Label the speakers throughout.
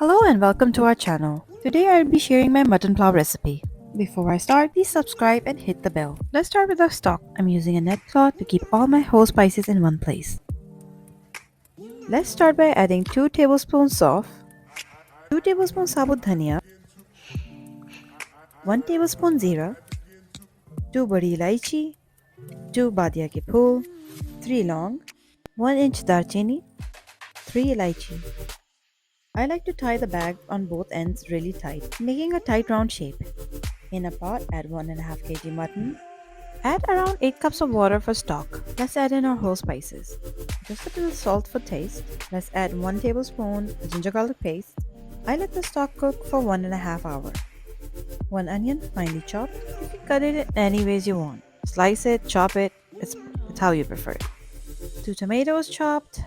Speaker 1: Hello and welcome to our channel. Today I'll be sharing my mutton pulao recipe. Before I start, please subscribe and hit the bell. Let's start with our stock. I'm using a net cloth to keep all my whole spices in one place. Let's start by adding 2 tablespoons of 2 tablespoons sabut dhania, 1 tablespoon zira, 2 badi ilaichi, 2 badia ke phool, 3 long, 1 inch darchini, 3 ilaichi. I like to tie the bag on both ends really tight, making a tight round shape. In a pot, add 1.5 kg mutton. Add around 8 cups of water for stock. Let's add in our whole spices. Just a little salt for taste. Let's add 1 tablespoon ginger garlic paste. I let the stock cook for 1.5 hours. 1 onion, finely chopped. You can cut it in any ways you want. Slice it, chop it, it's how you prefer it. 2 tomatoes chopped.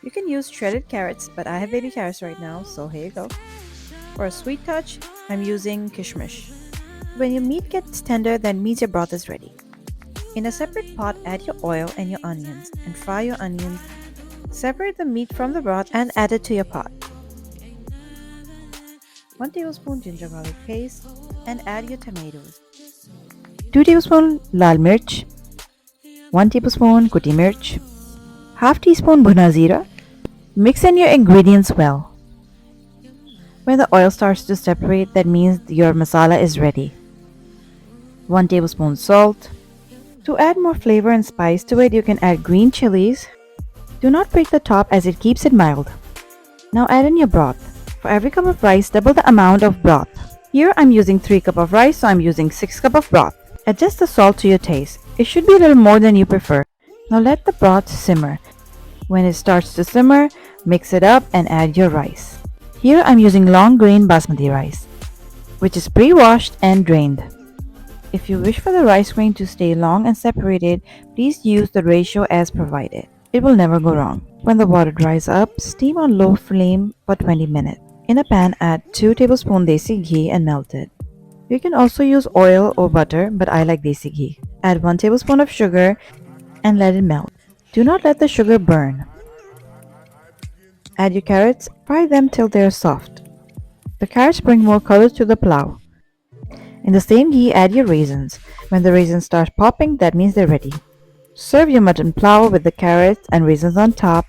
Speaker 1: You can use shredded carrots, but I have baby carrots right now, so here you go. For a sweet touch, I'm using kishmish. When your meat gets tender, that means your broth is ready. In a separate pot, add your oil and your onions and fry your onions. Separate the meat from the broth and add it to your pot. 1 tablespoon ginger garlic paste and add your tomatoes. 2 tablespoon lal mirch, 1 tablespoon kutti mirch, half teaspoon bhuna zira. Mix in your ingredients well. When the oil starts to separate, that means your masala is ready. 1 tablespoon salt. To add more flavor and spice to it, you can add green chilies. Do not break the top as it keeps it mild. Now add in your broth. For every cup of rice, double the amount of broth. Here I'm using 3 cups of rice, so I'm using 6 cups of broth. Adjust the salt to your taste. It should be a little more than you prefer. Now let the broth simmer. When it starts to simmer, mix it up and add your rice. Here I'm using long grain basmati rice, which is pre-washed and drained. If you wish for the rice grain to stay long and separated, please use the ratio as provided. It will never go wrong. When the water dries up, steam on low flame for 20 minutes. In a pan, add 2 tablespoons desi ghee and melt it. You can also use oil or butter, but I like desi ghee. Add 1 tablespoon of sugar and let it melt. Do not let the sugar burn. Add your carrots, fry them till they are soft. The carrots bring more color to the pulao. In the same ghee, add your raisins. When the raisins start popping, that means they're ready. Serve your mutton pulao with the carrots and raisins on top.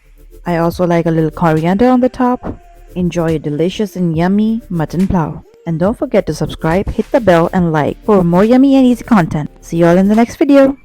Speaker 1: I also like a little coriander on the top. Enjoy a delicious and yummy mutton pulao. And don't forget to subscribe, hit the bell and like for more yummy and easy content. See you all in the next video.